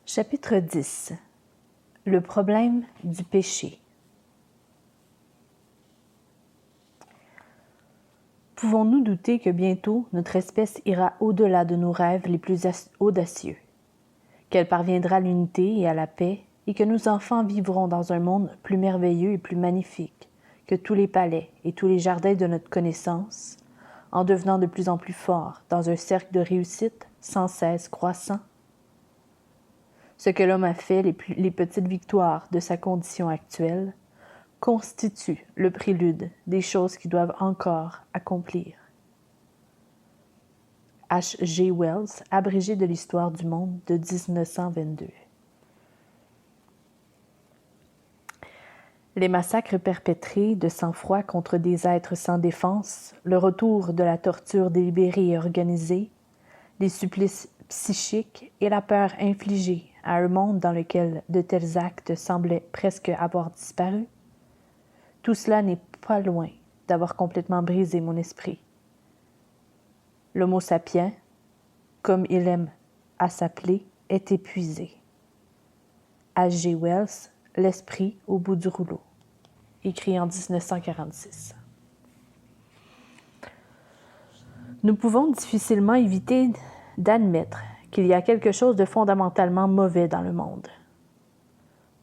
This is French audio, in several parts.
Chapitre 10. Le problème du péché. Pouvons-nous douter que bientôt notre espèce ira au-delà de nos rêves les plus audacieux, qu'elle parviendra à l'unité et à la paix, et que nos enfants vivront dans un monde plus merveilleux et plus magnifique que tous les palais et tous les jardins de notre connaissance, en devenant de plus en plus forts dans un cercle de réussite sans cesse croissant? Ce que l'homme a fait, les petites victoires de sa condition actuelle, constituent le prélude des choses qui doivent encore accomplir. H. G. Wells, abrégé de l'histoire du monde de 1922. Les massacres perpétrés de sang-froid contre des êtres sans défense, le retour de la torture délibérée et organisée, les supplices psychiques et la peur infligée à un monde dans lequel de tels actes semblaient presque avoir disparu, tout cela n'est pas loin d'avoir complètement brisé mon esprit. L'homo sapiens, comme il aime à s'appeler, est épuisé. H. G. Wells, L'esprit au bout du rouleau, écrit en 1946. Nous pouvons difficilement éviter d'admettre qu'il y a quelque chose de fondamentalement mauvais dans le monde.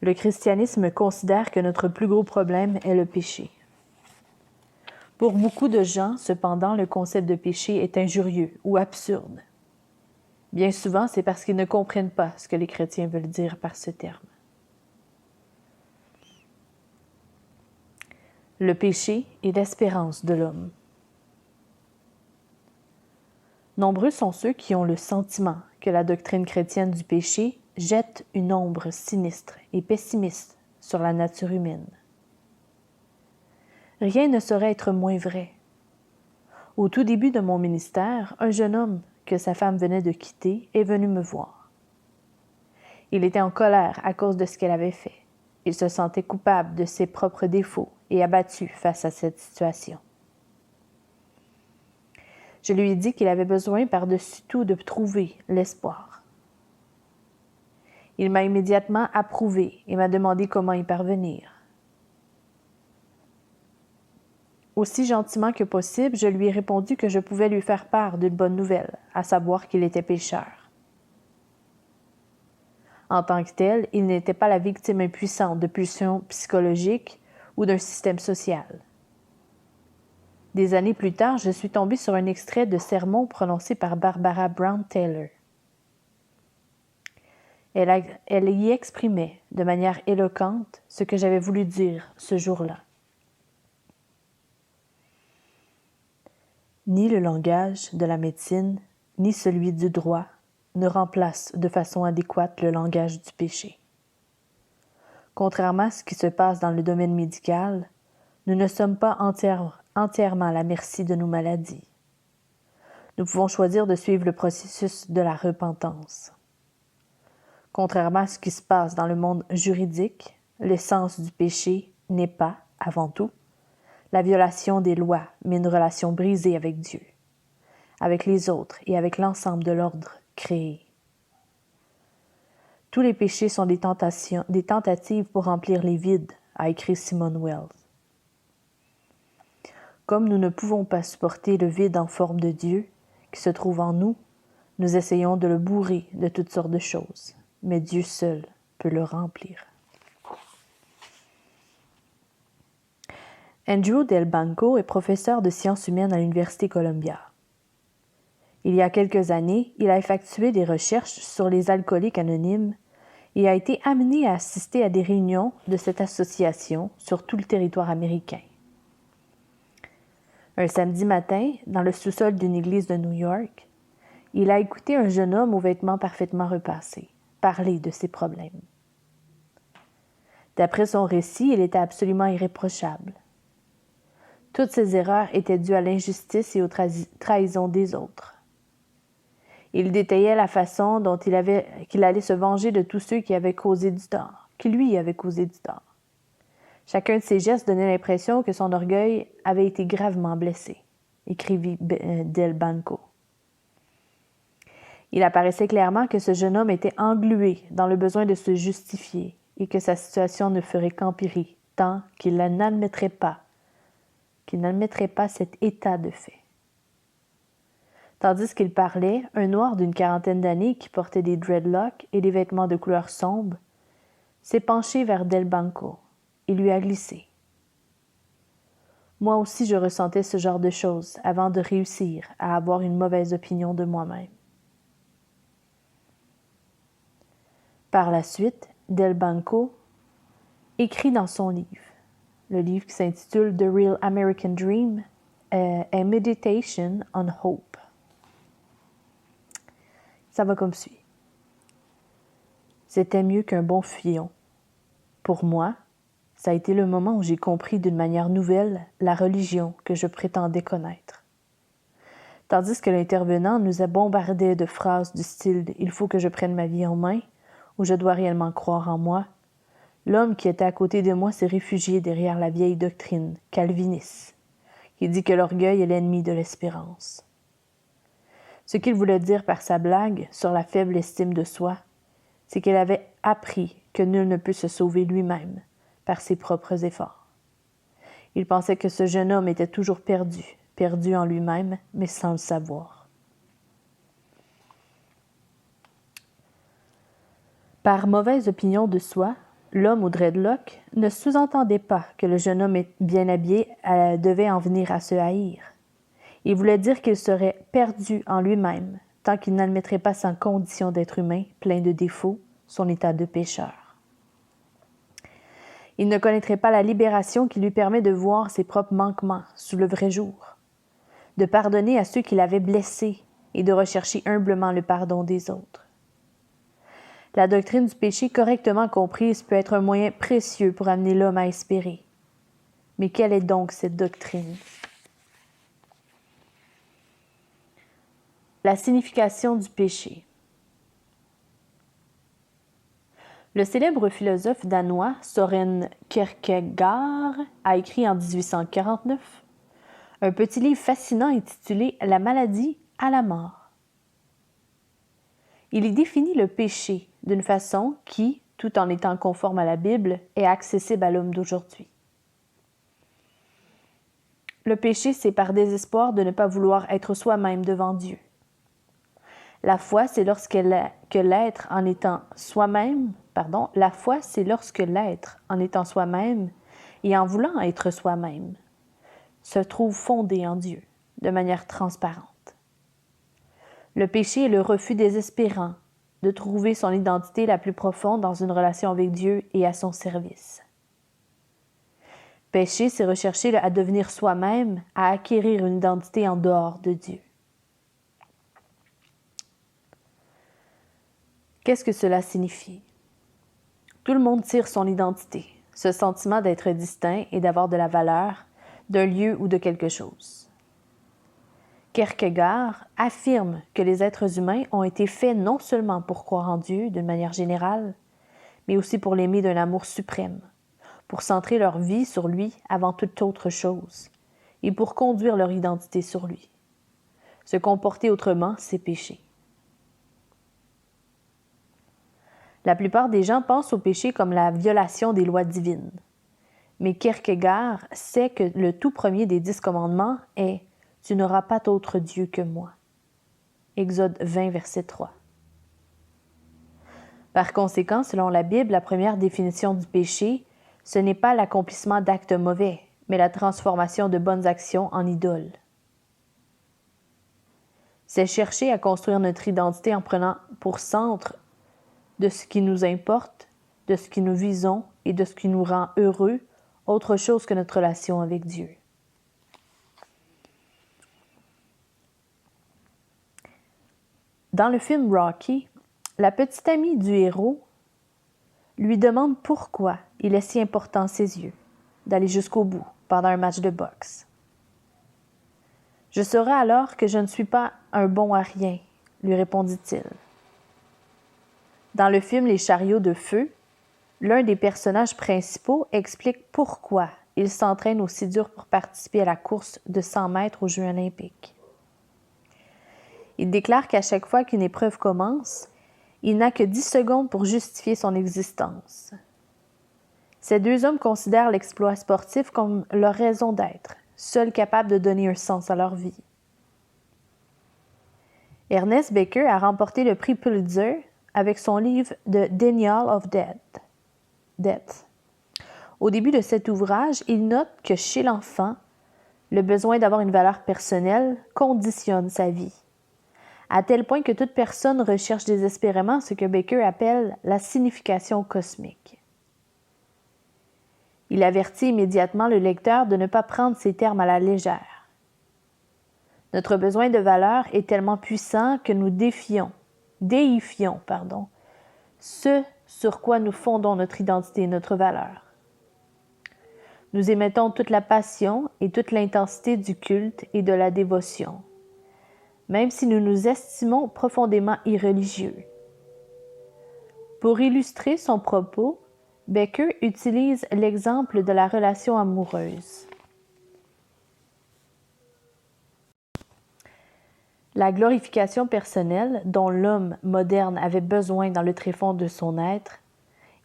Le christianisme considère que notre plus gros problème est le péché. Pour beaucoup de gens, cependant, le concept de péché est injurieux ou absurde. Bien souvent, c'est parce qu'ils ne comprennent pas ce que les chrétiens veulent dire par ce terme. Le péché est l'espérance de l'homme. Nombreux sont ceux qui ont le sentiment que la doctrine chrétienne du péché jette une ombre sinistre et pessimiste sur la nature humaine. Rien ne saurait être moins vrai. Au tout début de mon ministère, un jeune homme que sa femme venait de quitter est venu me voir. Il était en colère à cause de ce qu'elle avait fait. Il se sentait coupable de ses propres défauts et abattu face à cette situation. Je lui ai dit qu'il avait besoin par-dessus tout de trouver l'espoir. Il m'a immédiatement approuvé et m'a demandé comment y parvenir. Aussi gentiment que possible, je lui ai répondu que je pouvais lui faire part d'une bonne nouvelle, à savoir qu'il était pécheur. En tant que tel, il n'était pas la victime impuissante de pulsions psychologiques ou d'un système social. Des années plus tard, je suis tombée sur un extrait de sermon prononcé par Barbara Brown Taylor. Elle y exprimait de manière éloquente ce que j'avais voulu dire ce jour-là. Ni le langage de la médecine, ni celui du droit ne remplacent de façon adéquate le langage du péché. Contrairement à ce qui se passe dans le domaine médical, nous ne sommes pas entièrement à la merci de nos maladies. Nous pouvons choisir de suivre le processus de la repentance. Contrairement à ce qui se passe dans le monde juridique, l'essence du péché n'est pas, avant tout, la violation des lois, mais une relation brisée avec Dieu, avec les autres et avec l'ensemble de l'ordre créé. Tous les péchés sont des tentatives pour remplir les vides, a écrit Simone Wells. Comme nous ne pouvons pas supporter le vide en forme de Dieu qui se trouve en nous, nous essayons de le bourrer de toutes sortes de choses, mais Dieu seul peut le remplir. Andrew Del Banco est professeur de sciences humaines à l'Université Columbia. Il y a quelques années, il a effectué des recherches sur les alcooliques anonymes et a été amené à assister à des réunions de cette association sur tout le territoire américain. Un samedi matin, dans le sous-sol d'une église de New York, il a écouté un jeune homme aux vêtements parfaitement repassés parler de ses problèmes. D'après son récit, il était absolument irréprochable. Toutes ses erreurs étaient dues à l'injustice et aux trahisons des autres. Il détaillait la façon dont qu'il allait se venger de tous ceux qui lui avaient causé du tort. Chacun de ses gestes donnait l'impression que son orgueil avait été gravement blessé, écrivit Del Banco. Il apparaissait clairement que ce jeune homme était englué dans le besoin de se justifier et que sa situation ne ferait qu'empirer tant qu'il n'admettrait pas cet état de fait. Tandis qu'il parlait, un noir d'une quarantaine d'années qui portait des dreadlocks et des vêtements de couleur sombre s'est penché vers Del Banco et lui a glissé. Moi aussi, je ressentais ce genre de choses avant de réussir à avoir une mauvaise opinion de moi-même. Par la suite, Del Banco écrit dans son livre, le livre qui s'intitule The Real American Dream, A Meditation on Hope. Ça va comme suit. C'était mieux qu'un bon fillon. Pour moi, ça a été le moment où j'ai compris d'une manière nouvelle la religion que je prétendais connaître. Tandis que l'intervenant nous a bombardé de phrases du style « Il faut que je prenne ma vie en main » ou « Je dois réellement croire en moi », l'homme qui était à côté de moi s'est réfugié derrière la vieille doctrine calviniste, qui dit que l'orgueil est l'ennemi de l'espérance. Ce qu'il voulait dire par sa blague sur la faible estime de soi, c'est qu'il avait appris que nul ne peut se sauver lui-même par ses propres efforts. Il pensait que ce jeune homme était toujours perdu en lui-même, mais sans le savoir. Par mauvaise opinion de soi, l'homme au dreadlock ne sous-entendait pas que le jeune homme bien habillé devait en venir à se haïr. Il voulait dire qu'il serait perdu en lui-même tant qu'il n'admettrait pas sa condition d'être humain, plein de défauts, son état de pécheur. Il ne connaîtrait pas la libération qui lui permet de voir ses propres manquements sous le vrai jour, de pardonner à ceux qui l'avaient blessé et de rechercher humblement le pardon des autres. La doctrine du péché correctement comprise peut être un moyen précieux pour amener l'homme à espérer. Mais quelle est donc cette doctrine? La signification du péché. Le célèbre philosophe danois Søren Kierkegaard a écrit en 1849 un petit livre fascinant intitulé « La maladie à la mort ». Il y définit le péché d'une façon qui, tout en étant conforme à la Bible, est accessible à l'homme d'aujourd'hui. Le péché, c'est par désespoir de ne pas vouloir être soi-même devant Dieu. La foi, c'est lorsque l'être en étant soi-même et en voulant être soi-même, se trouve fondé en Dieu de manière transparente. Le péché est le refus désespérant de trouver son identité la plus profonde dans une relation avec Dieu et à son service. Pécher, c'est rechercher à devenir soi-même, à acquérir une identité en dehors de Dieu. Qu'est-ce que cela signifie? Tout le monde tire son identité, ce sentiment d'être distinct et d'avoir de la valeur, d'un lieu ou de quelque chose. Kierkegaard affirme que les êtres humains ont été faits non seulement pour croire en Dieu d'une manière générale, mais aussi pour l'aimer d'un amour suprême, pour centrer leur vie sur lui avant toute autre chose, et pour conduire leur identité sur lui. Se comporter autrement, c'est pécher. La plupart des gens pensent au péché comme la violation des lois divines. Mais Kierkegaard sait que le tout premier des 10 commandements est « Tu n'auras pas d'autre Dieu que moi ». Exode 20, verset 3. Par conséquent, selon la Bible, la première définition du péché, ce n'est pas l'accomplissement d'actes mauvais, mais la transformation de bonnes actions en idoles. C'est chercher à construire notre identité en prenant pour centre de ce qui nous importe, de ce qui nous visons et de ce qui nous rend heureux, autre chose que notre relation avec Dieu. Dans le film Rocky, la petite amie du héros lui demande pourquoi il est si important à ses yeux d'aller jusqu'au bout pendant un match de boxe. « Je saurai alors que je ne suis pas un bon à rien », lui répondit-il. Dans le film Les chariots de feu, l'un des personnages principaux explique pourquoi il s'entraîne aussi dur pour participer à la course de 100 mètres aux Jeux olympiques. Il déclare qu'à chaque fois qu'une épreuve commence, il n'a que 10 secondes pour justifier son existence. Ces deux hommes considèrent l'exploit sportif comme leur raison d'être, seuls capables de donner un sens à leur vie. Ernest Becker a remporté le prix Pulitzer avec son livre The Denial of Death. Au début de cet ouvrage, il note que chez l'enfant, le besoin d'avoir une valeur personnelle conditionne sa vie, à tel point que toute personne recherche désespérément ce que Becker appelle la signification cosmique. Il avertit immédiatement le lecteur de ne pas prendre ces termes à la légère. Notre besoin de valeur est tellement puissant que nous déifions ce sur quoi nous fondons notre identité et notre valeur. Nous émettons toute la passion et toute l'intensité du culte et de la dévotion, même si nous nous estimons profondément irreligieux. Pour illustrer son propos, Becker utilise l'exemple de la relation amoureuse. La glorification personnelle dont l'homme moderne avait besoin dans le tréfonds de son être,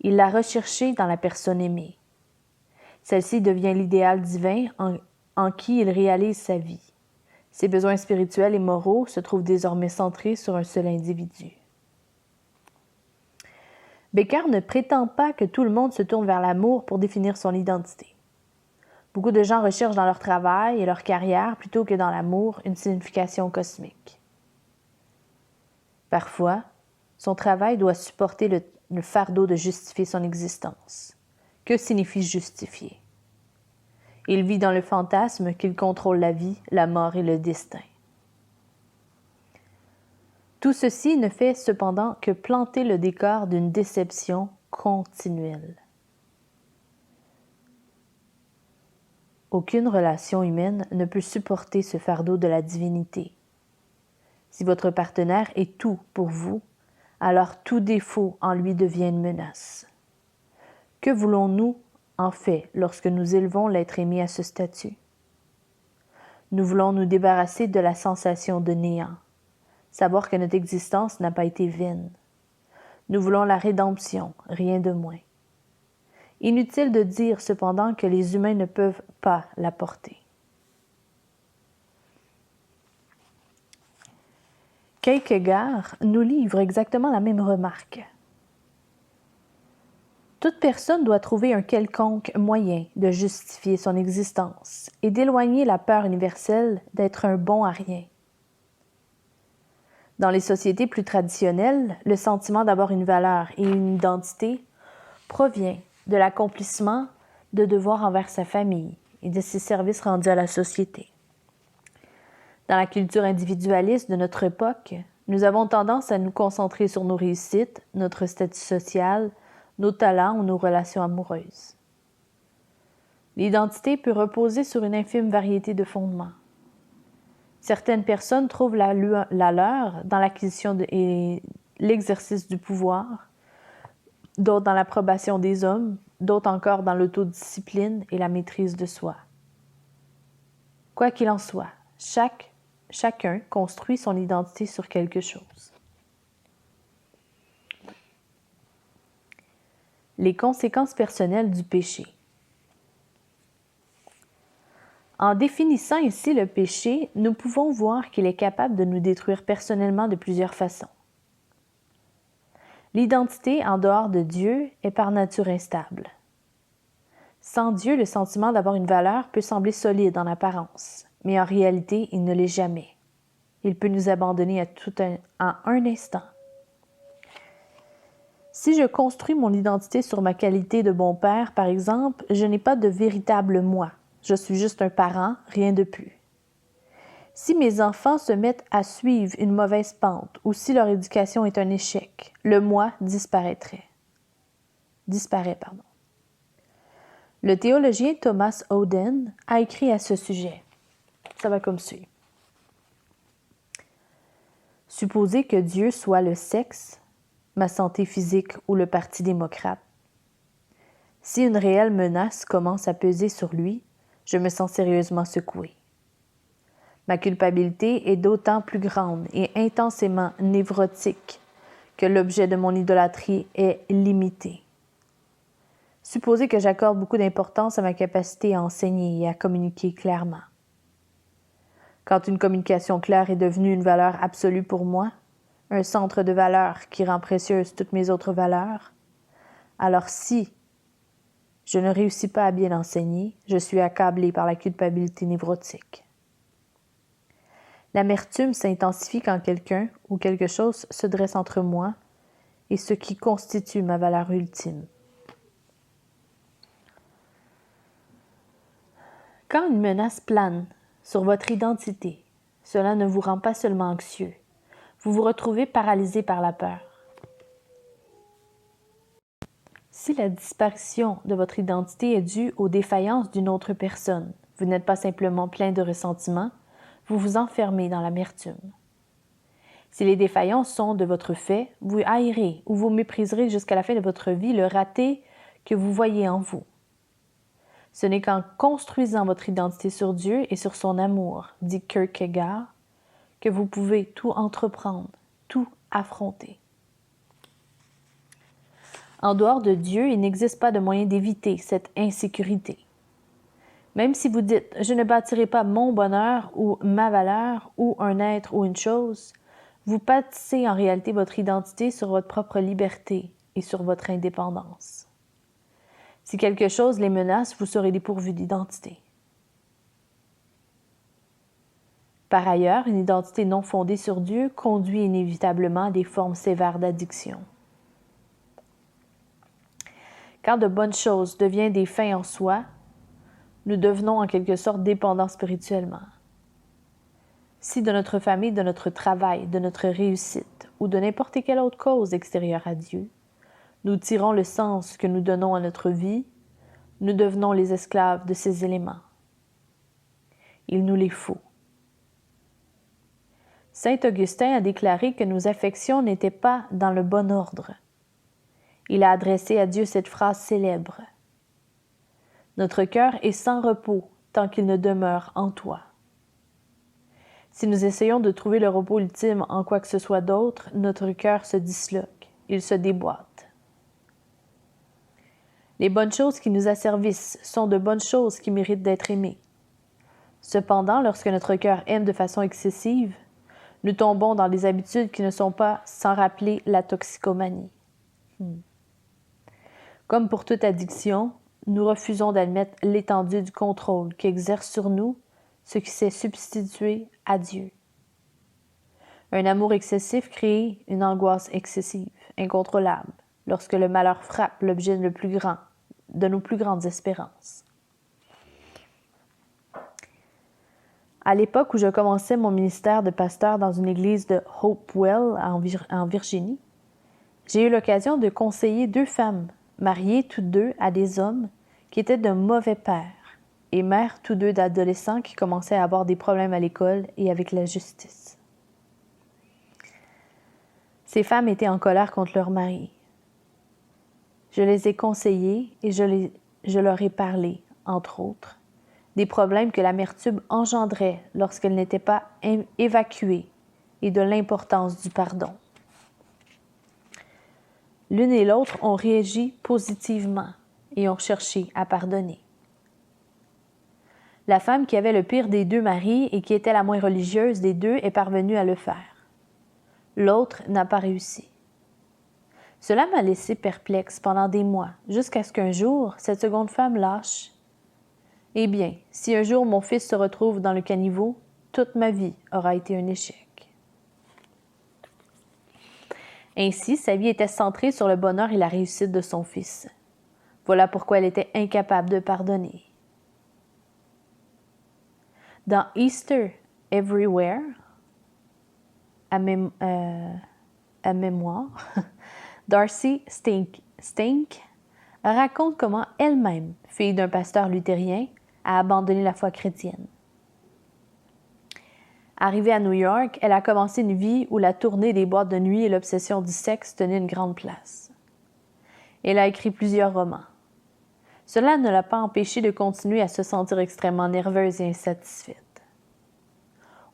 il l'a recherchée dans la personne aimée. Celle-ci devient l'idéal divin en qui il réalise sa vie. Ses besoins spirituels et moraux se trouvent désormais centrés sur un seul individu. Becker ne prétend pas que tout le monde se tourne vers l'amour pour définir son identité. Beaucoup de gens recherchent dans leur travail et leur carrière, plutôt que dans l'amour, une signification cosmique. Parfois, son travail doit supporter le fardeau de justifier son existence. Que signifie justifier? Il vit dans le fantasme qu'il contrôle la vie, la mort et le destin. Tout ceci ne fait cependant que planter le décor d'une déception continuelle. Aucune relation humaine ne peut supporter ce fardeau de la divinité. Si votre partenaire est tout pour vous, alors tout défaut en lui devient une menace. Que voulons-nous en fait lorsque nous élevons l'être aimé à ce statut? Nous voulons nous débarrasser de la sensation de néant, savoir que notre existence n'a pas été vaine. Nous voulons la rédemption, rien de moins. Inutile de dire cependant que les humains ne peuvent pas l'apporter. Kierkegaard nous livre exactement la même remarque. Toute personne doit trouver un quelconque moyen de justifier son existence et d'éloigner la peur universelle d'être un bon à rien. Dans les sociétés plus traditionnelles, le sentiment d'avoir une valeur et une identité provient de l'accomplissement de devoirs envers sa famille et de ses services rendus à la société. Dans la culture individualiste de notre époque, nous avons tendance à nous concentrer sur nos réussites, notre statut social, nos talents ou nos relations amoureuses. L'identité peut reposer sur une infime variété de fondements. Certaines personnes trouvent la leur dans l'acquisition et l'exercice du pouvoir, d'autres dans l'approbation des hommes, d'autres encore dans l'autodiscipline et la maîtrise de soi. Quoi qu'il en soit, chacun construit son identité sur quelque chose. Les conséquences personnelles du péché. En définissant ici le péché, nous pouvons voir qu'il est capable de nous détruire personnellement de plusieurs façons. L'identité en dehors de Dieu est par nature instable. Sans Dieu, le sentiment d'avoir une valeur peut sembler solide en apparence, mais en réalité, il ne l'est jamais. Il peut nous abandonner en un instant. Si je construis mon identité sur ma qualité de bon père, par exemple, je n'ai pas de véritable moi. Je suis juste un parent, rien de plus. Si mes enfants se mettent à suivre une mauvaise pente ou si leur éducation est un échec, le moi disparaît. Le théologien Thomas Oden a écrit à ce sujet. Ça va comme suit. Supposer que Dieu soit le sexe, ma santé physique ou le Parti démocrate. Si une réelle menace commence à peser sur lui, je me sens sérieusement secouée. Ma culpabilité est d'autant plus grande et intensément névrotique que l'objet de mon idolâtrie est limité. Supposez que j'accorde beaucoup d'importance à ma capacité à enseigner et à communiquer clairement. Quand une communication claire est devenue une valeur absolue pour moi, un centre de valeur qui rend précieuses toutes mes autres valeurs, alors si je ne réussis pas à bien enseigner, je suis accablé par la culpabilité névrotique. L'amertume s'intensifie quand quelqu'un ou quelque chose se dresse entre moi et ce qui constitue ma valeur ultime. Quand une menace plane sur votre identité, cela ne vous rend pas seulement anxieux, vous vous retrouvez paralysé par la peur. Si la disparition de votre identité est due aux défaillances d'une autre personne, vous n'êtes pas simplement plein de ressentiment, vous vous enfermez dans l'amertume. Si les défaillances sont de votre fait, vous haïrez ou vous mépriserez jusqu'à la fin de votre vie le raté que vous voyez en vous. Ce n'est qu'en construisant votre identité sur Dieu et sur son amour, dit Kierkegaard, que vous pouvez tout entreprendre, tout affronter. En dehors de Dieu, il n'existe pas de moyen d'éviter cette insécurité. Même si vous dites « je ne bâtirai pas mon bonheur ou ma valeur ou un être ou une chose », vous bâtissez en réalité votre identité sur votre propre liberté et sur votre indépendance. Si quelque chose les menace, vous serez dépourvu d'identité. Par ailleurs, une identité non fondée sur Dieu conduit inévitablement à des formes sévères d'addiction. Quand de bonnes choses deviennent des fins en soi, nous devenons en quelque sorte dépendants spirituellement. Si de notre famille, de notre travail, de notre réussite ou de n'importe quelle autre cause extérieure à Dieu, nous tirons le sens que nous donnons à notre vie, nous devenons les esclaves de ces éléments. Il nous les faut. Saint Augustin a déclaré que nos affections n'étaient pas dans le bon ordre. Il a adressé à Dieu cette phrase célèbre. « Notre cœur est sans repos tant qu'il ne demeure en toi. » Si nous essayons de trouver le repos ultime en quoi que ce soit d'autre, notre cœur se disloque, il se déboîte. Les bonnes choses qui nous asservissent sont de bonnes choses qui méritent d'être aimées. Cependant, lorsque notre cœur aime de façon excessive, nous tombons dans des habitudes qui ne sont pas sans rappeler la toxicomanie. Comme pour toute addiction, nous refusons d'admettre l'étendue du contrôle qu'exerce sur nous ce qui s'est substitué à Dieu. Un amour excessif crée une angoisse excessive, incontrôlable, lorsque le malheur frappe l'objet le plus grand de nos plus grandes espérances. À l'époque où je commençais mon ministère de pasteur dans une église de Hopewell, en Virginie, j'ai eu l'occasion de conseiller 2 femmes, mariées toutes 2 à des hommes qui étaient de mauvais pères et mères tous 2 d'adolescents qui commençaient à avoir des problèmes à l'école et avec la justice. Ces femmes étaient en colère contre leur mari. Je les ai conseillées et je leur ai parlé, entre autres, des problèmes que l'amertume engendrait lorsqu'elle n'était pas évacuée et de l'importance du pardon. L'une et l'autre ont réagi positivement et ont cherché à pardonner. La femme qui avait le pire des 2 maris et qui était la moins religieuse des 2 est parvenue à le faire. L'autre n'a pas réussi. Cela m'a laissé perplexe pendant des mois, jusqu'à ce qu'un jour, cette seconde femme lâche. Eh bien, si un jour mon fils se retrouve dans le caniveau, toute ma vie aura été un échec. Ainsi, sa vie était centrée sur le bonheur et la réussite de son fils. Voilà pourquoi elle était incapable de pardonner. Dans Easter Everywhere, à mémoire, Darcy Stink raconte comment elle-même, fille d'un pasteur luthérien, a abandonné la foi chrétienne. Arrivée à New York, elle a commencé une vie où la tournée des boîtes de nuit et l'obsession du sexe tenaient une grande place. Elle a écrit plusieurs romans. Cela ne l'a pas empêchée de continuer à se sentir extrêmement nerveuse et insatisfaite.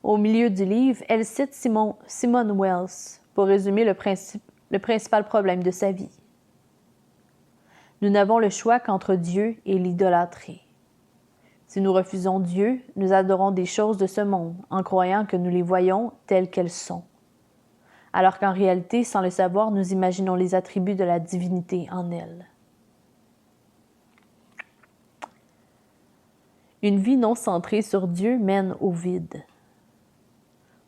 Au milieu du livre, elle cite Simone Wells pour résumer le principal problème de sa vie. Nous n'avons le choix qu'entre Dieu et l'idolâtrie. Si nous refusons Dieu, nous adorons des choses de ce monde en croyant que nous les voyons telles qu'elles sont. Alors qu'en réalité, sans le savoir, nous imaginons les attributs de la divinité en elles. Une vie non centrée sur Dieu mène au vide.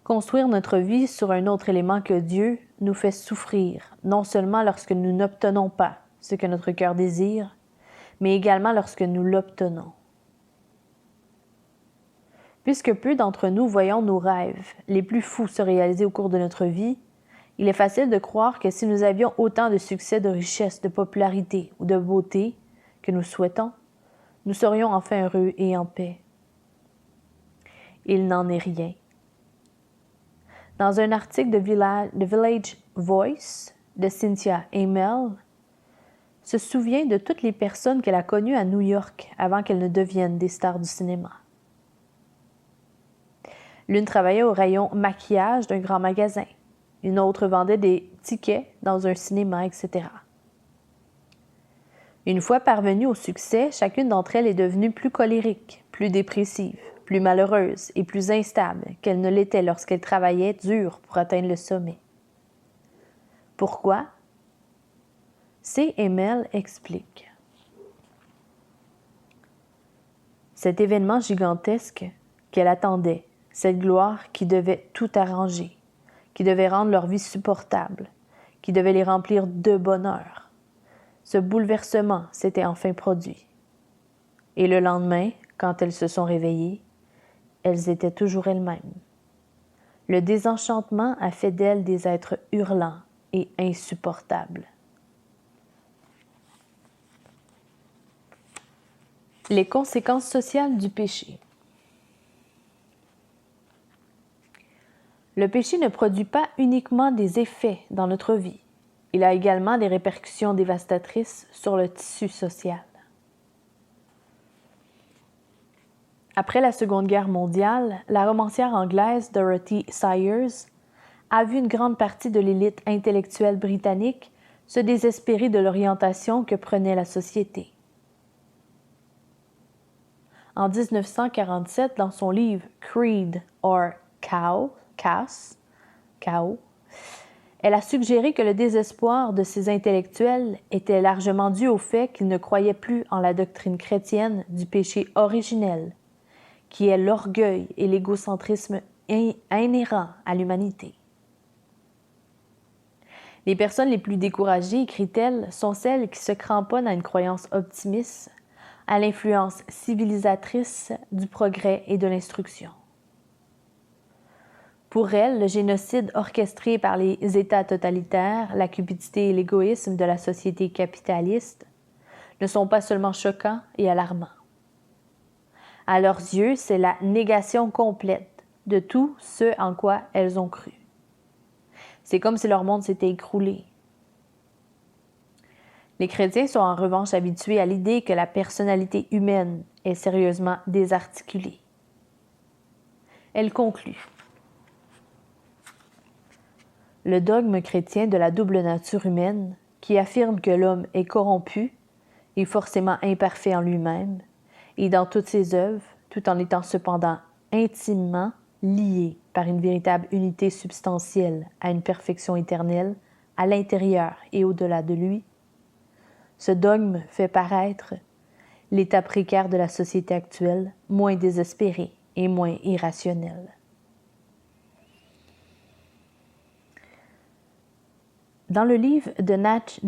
Construire notre vie sur un autre élément que Dieu nous fait souffrir, non seulement lorsque nous n'obtenons pas ce que notre cœur désire, mais également lorsque nous l'obtenons. Puisque peu d'entre nous voyons nos rêves les plus fous se réaliser au cours de notre vie, il est facile de croire que si nous avions autant de succès, de richesse, de popularité ou de beauté que nous souhaitons, nous serions enfin heureux et en paix. Il n'en est rien. Dans un article de Village Voice de Cynthia Hamel, se souvient de toutes les personnes qu'elle a connues à New York avant qu'elles ne deviennent des stars du cinéma. L'une travaillait au rayon maquillage d'un grand magasin. Une autre vendait des tickets dans un cinéma, etc. Une fois parvenue au succès, chacune d'entre elles est devenue plus colérique, plus dépressive, plus malheureuse et plus instable qu'elle ne l'était lorsqu'elle travaillait dur pour atteindre le sommet. Pourquoi? C. Hamel explique. Cet événement gigantesque qu'elle attendait, cette gloire qui devait tout arranger, qui devait rendre leur vie supportable, qui devait les remplir de bonheur. Ce bouleversement s'était enfin produit. Et le lendemain, quand elles se sont réveillées, elles étaient toujours elles-mêmes. Le désenchantement a fait d'elles des êtres hurlants et insupportables. Les conséquences sociales du péché. Le péché ne produit pas uniquement des effets dans notre vie. Il a également des répercussions dévastatrices sur le tissu social. Après la Seconde Guerre mondiale, la romancière anglaise Dorothy Sayers a vu une grande partie de l'élite intellectuelle britannique se désespérer de l'orientation que prenait la société. En 1947, dans son livre Creed or Chaos, elle a suggéré que le désespoir de ces intellectuels était largement dû au fait qu'ils ne croyaient plus en la doctrine chrétienne du péché originel, qui est l'orgueil et l'égocentrisme inhérents à l'humanité. Les personnes les plus découragées, écrit-elle, sont celles qui se cramponnent à une croyance optimiste, à l'influence civilisatrice du progrès et de l'instruction. Pour elle, le génocide orchestré par les États totalitaires, la cupidité et l'égoïsme de la société capitaliste ne sont pas seulement choquants et alarmants. À leurs yeux, c'est la négation complète de tout ce en quoi elles ont cru. C'est comme si leur monde s'était écroulé. Les chrétiens sont en revanche habitués à l'idée que la personnalité humaine est sérieusement désarticulée. Elle conclut. Le dogme chrétien de la double nature humaine, qui affirme que l'homme est corrompu et forcément imparfait en lui-même et dans toutes ses œuvres, tout en étant cependant intimement lié par une véritable unité substantielle à une perfection éternelle à l'intérieur et au-delà de lui, ce dogme fait paraître l'état précaire de la société actuelle moins désespéré et moins irrationnel. Dans le livre The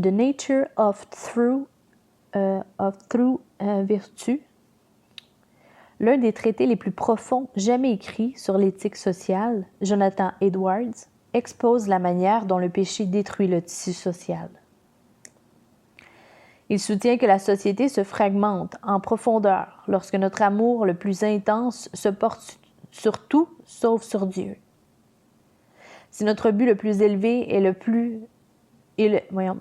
Nature of True Virtue, l'un des traités les plus profonds jamais écrits sur l'éthique sociale, Jonathan Edwards, expose la manière dont le péché détruit le tissu social. Il soutient que la société se fragmente en profondeur lorsque notre amour le plus intense se porte sur tout sauf sur Dieu. Si notre but le plus élevé est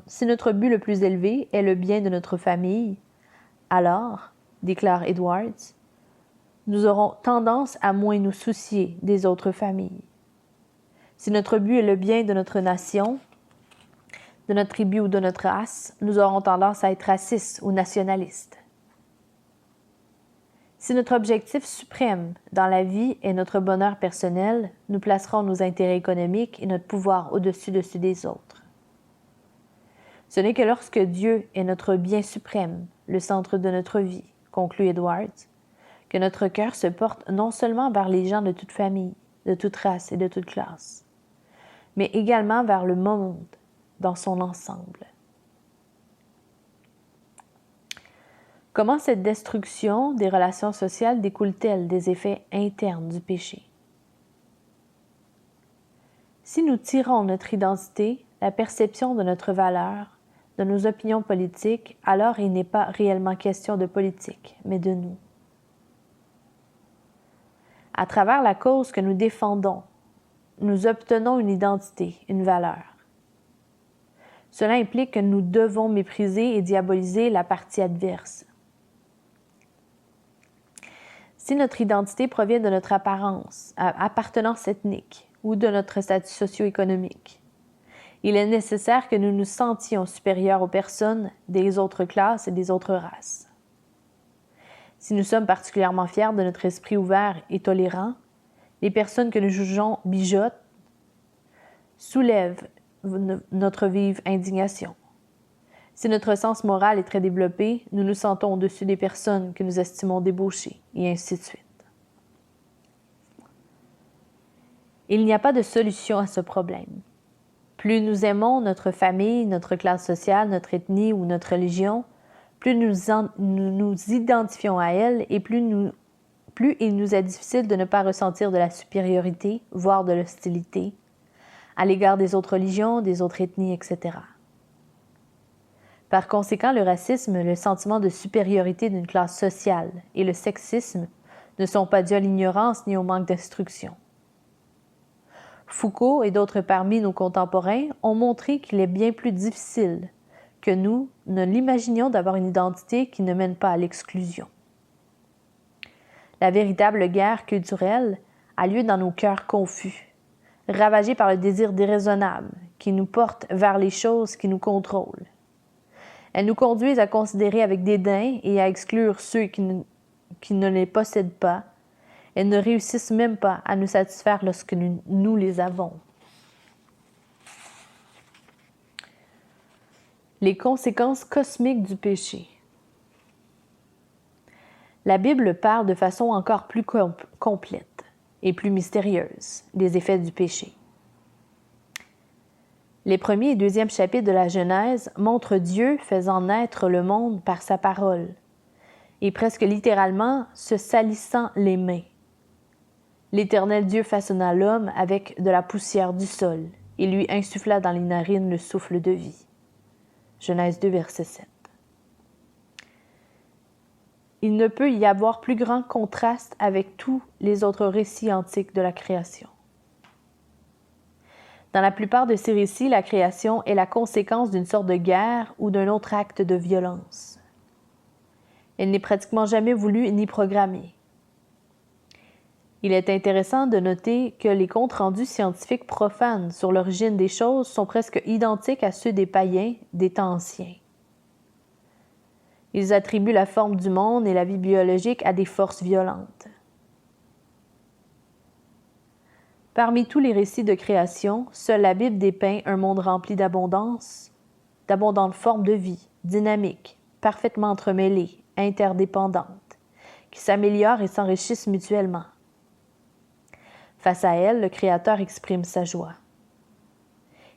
si notre but le plus élevé est le bien de notre famille, alors, déclare Edwards, nous aurons tendance à moins nous soucier des autres familles. Si notre but est le bien de notre nation, de notre tribu ou de notre race, nous aurons tendance à être racistes ou nationalistes. Si notre objectif suprême dans la vie est notre bonheur personnel, nous placerons nos intérêts économiques et notre pouvoir au-dessus de ceux des autres. Ce n'est que lorsque Dieu est notre bien suprême, le centre de notre vie, conclut Edwards, que notre cœur se porte non seulement vers les gens de toute famille, de toute race et de toute classe, mais également vers le monde dans son ensemble. Comment cette destruction des relations sociales découle-t-elle des effets internes du péché? Si nous tirons notre identité, la perception de notre valeur, de nos opinions politiques, alors il n'est pas réellement question de politique, mais de nous. À travers la cause que nous défendons, nous obtenons une identité, une valeur. Cela implique que nous devons mépriser et diaboliser la partie adverse. Si notre identité provient de notre appartenance ethnique ou de notre statut socio-économique, il est nécessaire que nous nous sentions supérieurs aux personnes des autres classes et des autres races. Si nous sommes particulièrement fiers de notre esprit ouvert et tolérant, les personnes que nous jugeons bigotes soulèvent notre vive indignation. Si notre sens moral est très développé, nous nous sentons au-dessus des personnes que nous estimons débauchées, et ainsi de suite. Il n'y a pas de solution à ce problème. Plus nous aimons notre famille, notre classe sociale, notre ethnie ou notre religion, plus nous nous identifions à elle et plus il nous est difficile de ne pas ressentir de la supériorité, voire de l'hostilité, à l'égard des autres religions, des autres ethnies, etc. Par conséquent, le racisme, le sentiment de supériorité d'une classe sociale et le sexisme ne sont pas dus à l'ignorance ni au manque d'instruction. Foucault et d'autres parmi nos contemporains ont montré qu'il est bien plus difficile que nous ne l'imaginions d'avoir une identité qui ne mène pas à l'exclusion. La véritable guerre culturelle a lieu dans nos cœurs confus, ravagés par le désir déraisonnable qui nous porte vers les choses qui nous contrôlent. Elles nous conduisent à considérer avec dédain et à exclure ceux qui ne les possèdent pas. Elles ne réussissent même pas à nous satisfaire lorsque nous les avons. Les conséquences cosmiques du péché. La Bible parle de façon encore plus complète et plus mystérieuse des effets du péché. Les premiers et deuxièmes chapitres de la Genèse montrent Dieu faisant naître le monde par sa parole, et presque littéralement se salissant les mains. L'Éternel Dieu façonna l'homme avec de la poussière du sol et lui insuffla dans les narines le souffle de vie. Genèse 2, verset 7. Il ne peut y avoir plus grand contraste avec tous les autres récits antiques de la création. Dans la plupart de ces récits, la création est la conséquence d'une sorte de guerre ou d'un autre acte de violence. Elle n'est pratiquement jamais voulue ni programmée. Il est intéressant de noter que les comptes rendus scientifiques profanes sur l'origine des choses sont presque identiques à ceux des païens des temps anciens. Ils attribuent la forme du monde et la vie biologique à des forces violentes. Parmi tous les récits de création, seule la Bible dépeint un monde rempli d'abondance, d'abondantes formes de vie, dynamiques, parfaitement entremêlées, interdépendantes, qui s'améliorent et s'enrichissent mutuellement. Face à elle, le Créateur exprime sa joie.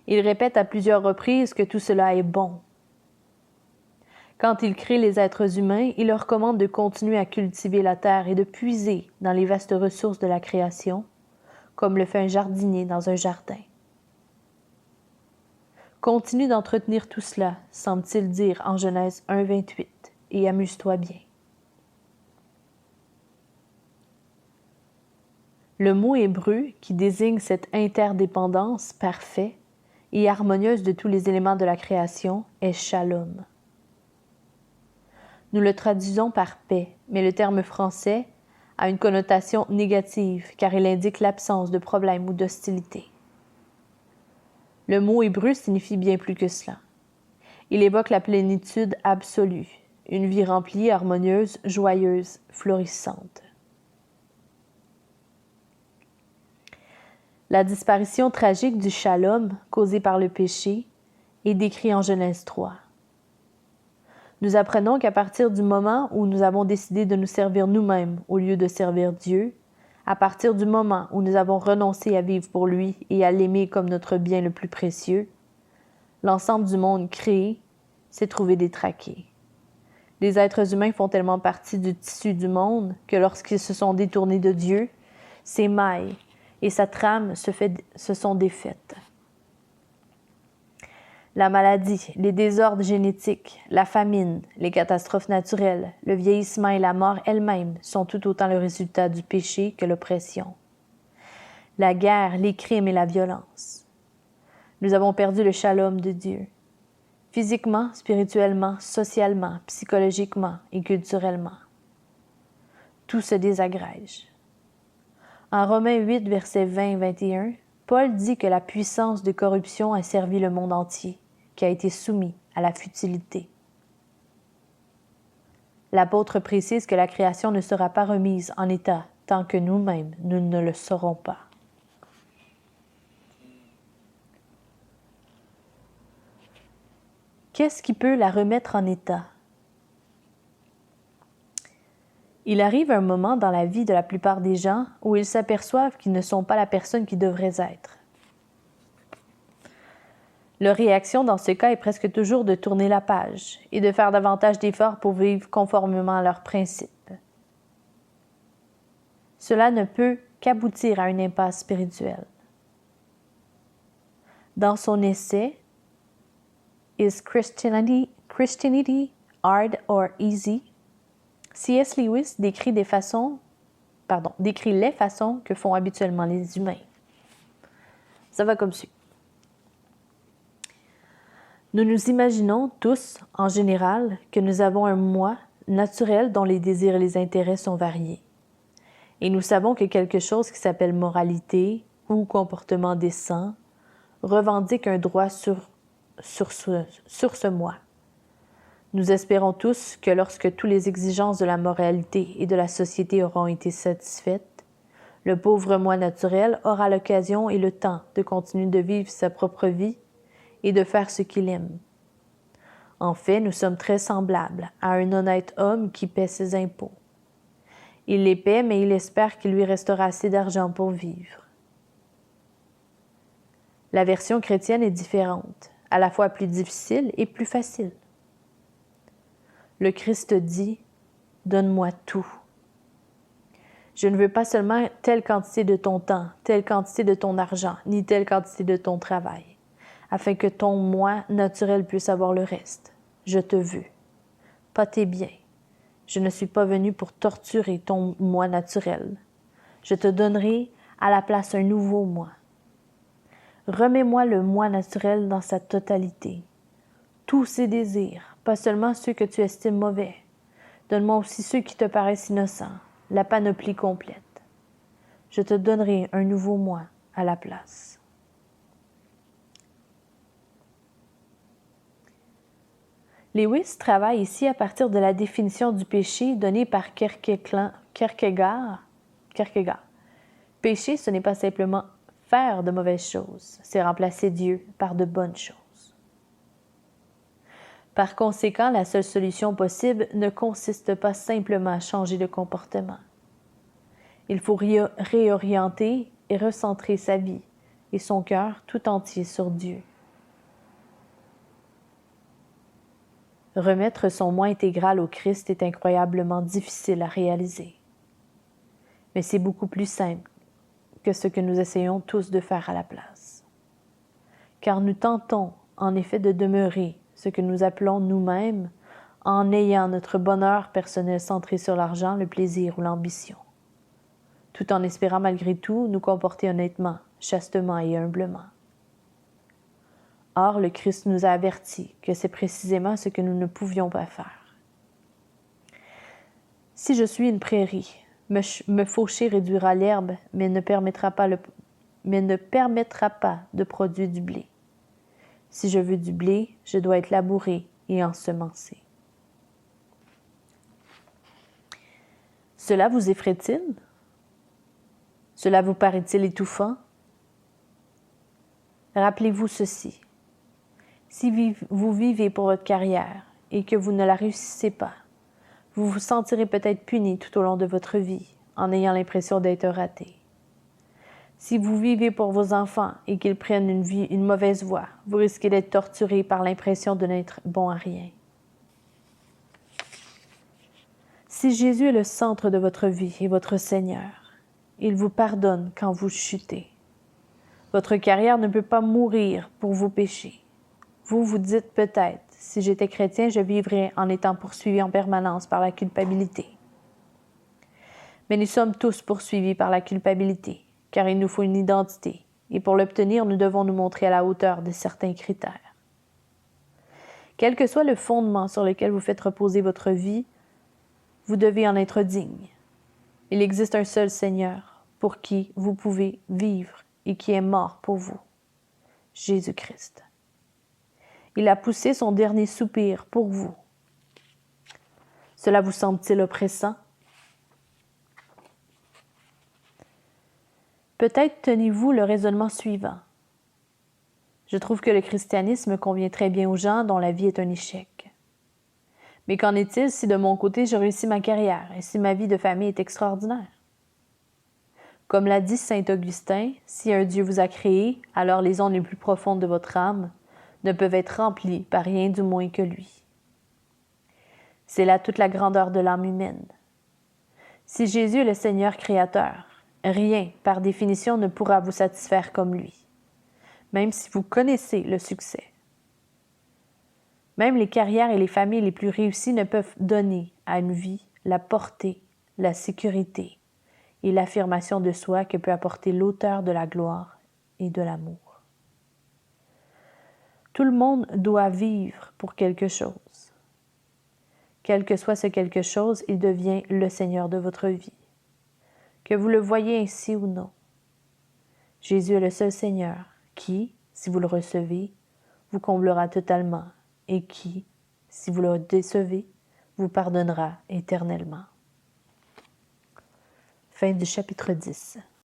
Il répète à plusieurs reprises que tout cela est bon. Quand il crée les êtres humains, il leur commande de continuer à cultiver la terre et de puiser dans les vastes ressources de la création, comme le fait un jardinier dans un jardin. Continue d'entretenir tout cela, semble-t-il dire en Genèse 1, 28, et amuse-toi bien. Le mot hébreu qui désigne cette interdépendance parfaite et harmonieuse de tous les éléments de la création est shalom. Nous le traduisons par paix, mais le terme français a une connotation négative car il indique l'absence de problème ou d'hostilité. Le mot hébreu signifie bien plus que cela. Il évoque la plénitude absolue, une vie remplie, harmonieuse, joyeuse, florissante. La disparition tragique du shalom causée par le péché est décrite en Genèse 3. Nous apprenons qu'à partir du moment où nous avons décidé de nous servir nous-mêmes au lieu de servir Dieu, à partir du moment où nous avons renoncé à vivre pour lui et à l'aimer comme notre bien le plus précieux, l'ensemble du monde créé s'est trouvé détraqué. Les êtres humains font tellement partie du tissu du monde que lorsqu'ils se sont détournés de Dieu, ses mailles et sa trame se sont défaites. La maladie, les désordres génétiques, la famine, les catastrophes naturelles, le vieillissement et la mort elle-même sont tout autant le résultat du péché que l'oppression. La guerre, les crimes et la violence. Nous avons perdu le shalom de Dieu. Physiquement, spirituellement, socialement, psychologiquement et culturellement. Tout se désagrège. En Romains 8, versets 20-21, Paul dit que la puissance de corruption a servi le monde entier, qui a été soumis à la futilité. L'apôtre précise que la création ne sera pas remise en état tant que nous-mêmes, nous ne le saurons pas. Qu'est-ce qui peut la remettre en état? Il arrive un moment dans la vie de la plupart des gens où ils s'aperçoivent qu'ils ne sont pas la personne qu'ils devraient être. Leur réaction dans ce cas est presque toujours de tourner la page et de faire davantage d'efforts pour vivre conformément à leurs principes. Cela ne peut qu'aboutir à une impasse spirituelle. Dans son essai « Is Christianity hard or easy ?» C.S. Lewis décrit les façons que font habituellement les humains. Ça va comme suit. Nous nous imaginons tous, en général, que nous avons un moi naturel dont les désirs et les intérêts sont variés. Et nous savons que quelque chose qui s'appelle moralité ou comportement décent revendique un droit sur ce moi. Nous espérons tous que lorsque toutes les exigences de la moralité et de la société auront été satisfaites, le pauvre moi naturel aura l'occasion et le temps de continuer de vivre sa propre vie et de faire ce qu'il aime. En fait, nous sommes très semblables à un honnête homme qui paie ses impôts. Il les paie, mais il espère qu'il lui restera assez d'argent pour vivre. La version chrétienne est différente, à la fois plus difficile et plus facile. Le Christ dit « Donne-moi tout. Je ne veux pas seulement telle quantité de ton temps, telle quantité de ton argent, ni telle quantité de ton travail, afin que ton moi naturel puisse avoir le reste. Je te veux. Pas tes biens. Je ne suis pas venu pour torturer ton moi naturel. Je te donnerai à la place un nouveau moi. Remets-moi le moi naturel dans sa totalité. Tous ses désirs, pas seulement ceux que tu estimes mauvais. Donne-moi aussi ceux qui te paraissent innocents, la panoplie complète. Je te donnerai un nouveau moi à la place. Lewis travaille ici à partir de la définition du péché donnée par Kierkegaard. Péché, ce n'est pas simplement faire de mauvaises choses, c'est remplacer Dieu par de bonnes choses. Par conséquent, la seule solution possible ne consiste pas simplement à changer de comportement. Il faut réorienter et recentrer sa vie et son cœur tout entier sur Dieu. Remettre son moi intégral au Christ est incroyablement difficile à réaliser. Mais c'est beaucoup plus simple que ce que nous essayons tous de faire à la place. Car nous tentons en effet de demeurer ce que nous appelons nous-mêmes en ayant notre bonheur personnel centré sur l'argent, le plaisir ou l'ambition, tout en espérant malgré tout nous comporter honnêtement, chastement et humblement. Or, le Christ nous a avertis que c'est précisément ce que nous ne pouvions pas faire. Si je suis une prairie, Me faucher réduira l'herbe, mais ne permettra pas de produire du blé. Si je veux du blé, je dois être labouré et ensemencé. Cela vous effraie-t-il? Cela vous paraît-il étouffant? Rappelez-vous ceci. Si vous vivez pour votre carrière et que vous ne la réussissez pas, vous vous sentirez peut-être puni tout au long de votre vie en ayant l'impression d'être raté. Si vous vivez pour vos enfants et qu'ils prennent une mauvaise voie, vous risquez d'être torturé par l'impression de n'être bon à rien. Si Jésus est le centre de votre vie et votre Seigneur, il vous pardonne quand vous chutez. Votre carrière ne peut pas mourir pour vos péchés. Vous vous dites peut-être, si j'étais chrétien, je vivrais en étant poursuivi en permanence par la culpabilité. Mais nous sommes tous poursuivis par la culpabilité, car il nous faut une identité, et pour l'obtenir, nous devons nous montrer à la hauteur de certains critères. Quel que soit le fondement sur lequel vous faites reposer votre vie, vous devez en être digne. Il existe un seul Seigneur pour qui vous pouvez vivre et qui est mort pour vous, Jésus-Christ. Il a poussé son dernier soupir pour vous. Cela vous semble-t-il oppressant? Peut-être tenez-vous le raisonnement suivant. Je trouve que le christianisme convient très bien aux gens dont la vie est un échec. Mais qu'en est-il si de mon côté je réussis ma carrière et si ma vie de famille est extraordinaire? Comme l'a dit saint Augustin, si un Dieu vous a créé, alors les ondes les plus profondes de votre âme ne peuvent être remplies par rien du moins que lui. C'est là toute la grandeur de l'âme humaine. Si Jésus est le Seigneur créateur, rien, par définition, ne pourra vous satisfaire comme lui, même si vous connaissez le succès. Même les carrières et les familles les plus réussies ne peuvent donner à une vie la portée, la sécurité et l'affirmation de soi que peut apporter l'auteur de la gloire et de l'amour. Tout le monde doit vivre pour quelque chose. Quel que soit ce quelque chose, il devient le Seigneur de votre vie. Que vous le voyez ainsi ou non. Jésus est le seul Seigneur qui, si vous le recevez, vous comblera totalement et qui, si vous le décevez, vous pardonnera éternellement. Fin du chapitre 10.